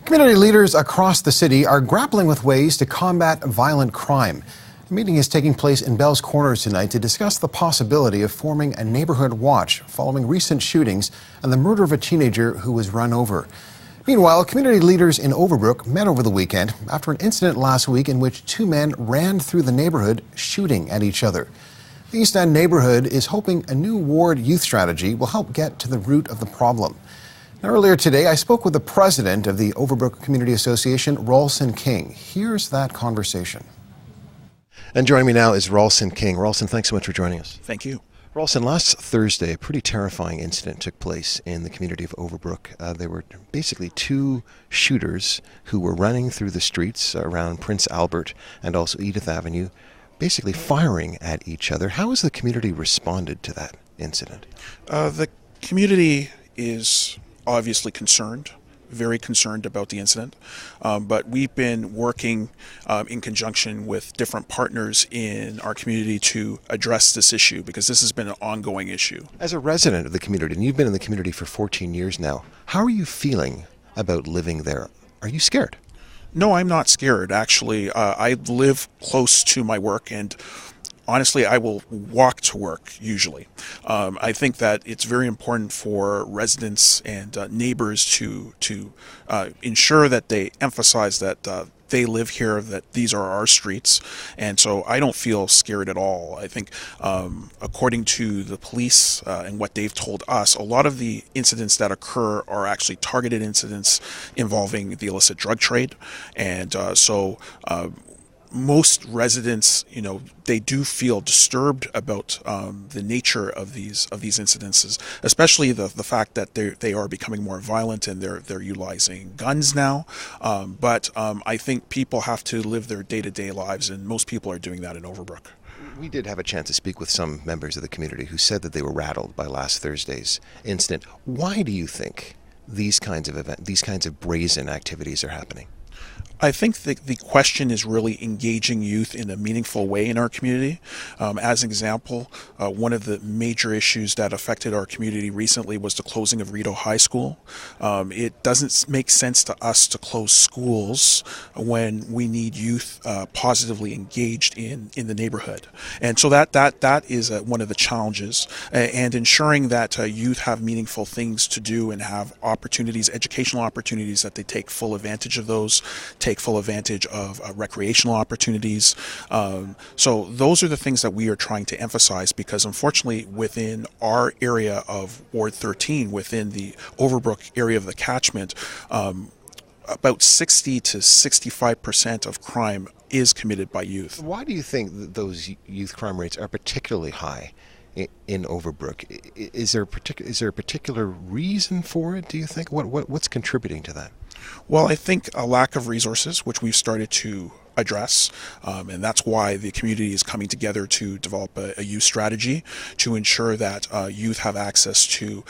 Community leaders across the city are grappling with ways to combat violent crime. A meeting is taking place in Bell's Corners tonight to discuss the possibility of forming a neighborhood watch following recent shootings and the murder of a teenager who was run over. Meanwhile, community leaders in Overbrook met over the weekend after an incident last week in which two men ran through the neighborhood shooting at each other. The East End neighborhood is hoping a new ward youth strategy will help get to the root of the problem. Now, earlier today, I spoke with the president of the Overbrook Community Association, Rawlson King. Here's that conversation. And joining me now is Rawlson King. Rawlson, thanks so much for joining us. Thank you. Rawlson, last Thursday, a pretty terrifying incident took place in the community of Overbrook. There were basically two shooters who were running through the streets around Prince Albert and also Edith Avenue, basically firing at each other. How has the community responded to that incident? The community is obviously concerned, very concerned about the incident, but we've been working in conjunction with different partners in our community to address this issue because this has been an ongoing issue. As a resident of the community, and you've been in the community for 14 years now, how are you feeling about living there? Are you scared? No, I'm not scared. Actually, I live close to my work, and honestly, I will walk to work usually. I think that it's very important for residents and neighbors to ensure that they emphasize that they live here, that these are our streets, and so I don't feel scared at all. I think according to the police and what they've told us, a lot of the incidents that occur are actually targeted incidents involving the illicit drug trade, and most residents, they do feel disturbed about the nature of these incidences, especially the fact that they are becoming more violent and they're utilizing guns now. But I think people have to live their day-to-day lives, and most people are doing that in Overbrook. We did have a chance to speak with some members of the community who said that they were rattled by last Thursday's incident. Why do you think these kinds of brazen activities are happening? I think the question is really engaging youth in a meaningful way in our community. As an example, one of the major issues that affected our community recently was the closing of Rideau High School. It doesn't make sense to us to close schools when we need youth positively engaged in the neighborhood. And so that is one of the challenges, and ensuring that youth have meaningful things to do and have opportunities, educational opportunities, that they take full advantage of those, take full advantage of recreational opportunities. So those are the things that we are trying to emphasize, because unfortunately within our area of Ward 13, within the Overbrook area of the catchment, about 60 to 65% of crime is committed by youth. Why do you think that those youth crime rates are particularly high in Overbrook? Is there a particular reason for it, do you think? What's contributing to that? Well, I think a lack of resources, which we've started to address, and that's why the community is coming together to develop a youth strategy to ensure that youth have access to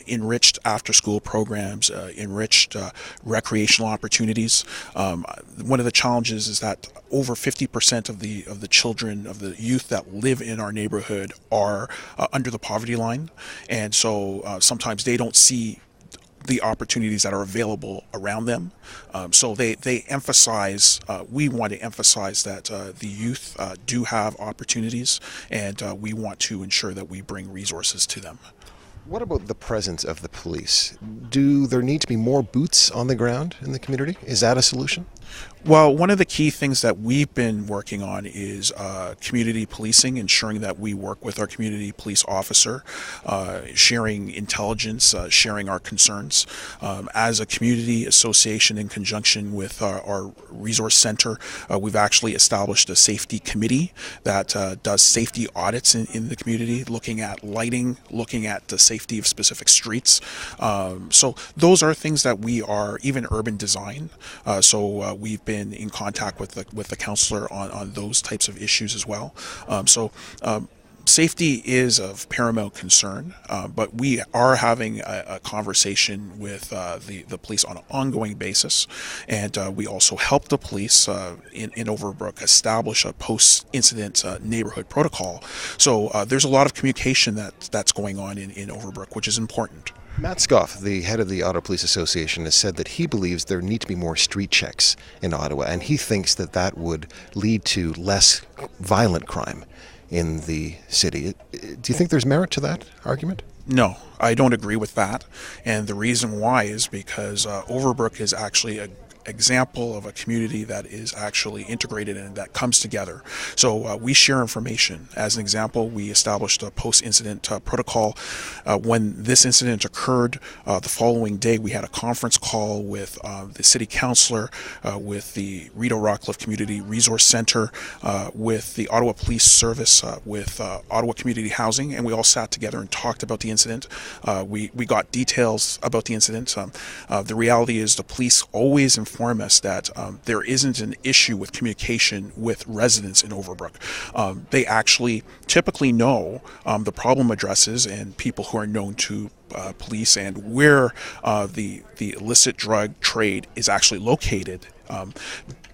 enriched after-school programs, enriched recreational opportunities. One of the challenges is that over 50% of the children, of the youth that live in our neighborhood are under the poverty line, and so sometimes they don't see the opportunities that are available around them. So they emphasize, we want to emphasize that the youth do have opportunities, and we want to ensure that we bring resources to them. What about the presence of the police? Do there need to be more boots on the ground in the community? Is that a solution? Well, one of the key things that we've been working on is community policing, ensuring that we work with our community police officer, sharing intelligence, sharing our concerns. As a community association, in conjunction with our resource center, we've actually established a safety committee that does safety audits in the community, looking at lighting, looking at the safety of specific streets. So those are things that we are, even urban design. So we've been in contact with the counselor on those types of issues as well. Safety is of paramount concern, but we are having a conversation with the police on an ongoing basis, and we also help the police in Overbrook establish a post-incident neighborhood protocol. So there's a lot of communication that's going on in Overbrook, which is important. Matt Scoff, the head of the Ottawa Police Association, has said that he believes there need to be more street checks in Ottawa, and he thinks that that would lead to less violent crime in the city. Do you think there's merit to that argument? No, I don't agree with that. And the reason why is because Overbrook is actually an example of a community that is actually integrated and that comes together. So we share information. As an example, we established a post-incident protocol. When this incident occurred, the following day we had a conference call with the city councillor, with the Rideau Rockcliffe Community Resource Centre, with the Ottawa Police Service, with Ottawa Community Housing, and we all sat together and talked about the incident. We got details about the incident. The reality is the police always inform us that there isn't an issue with communication with residents in Overbrook. They actually typically know the problem addresses and people who are known to police and where the illicit drug trade is actually located,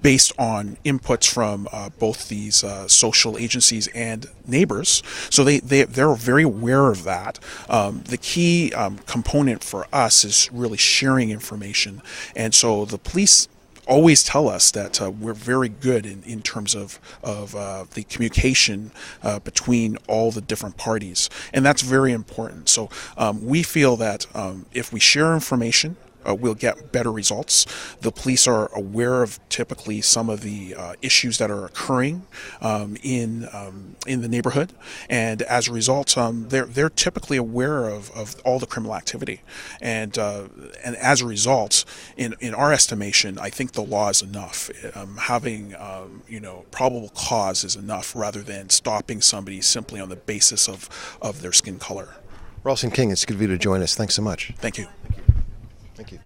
based on inputs from both these social agencies and neighbors. So they're very aware of that. The key component for us is really sharing information. And so the police always tell us that we're very good in terms of the communication between all the different parties. And that's very important. So we feel that if we share information, we'll get better results. The police are aware of typically some of the issues that are occurring in the neighborhood, and as a result, they're typically aware of all the criminal activity, and as a result, in our estimation, I think the law is enough. Having probable cause is enough rather than stopping somebody simply on the basis of their skin color. Rawlson King, it's good of you to join us. Thanks so much. Thank you. Thank you.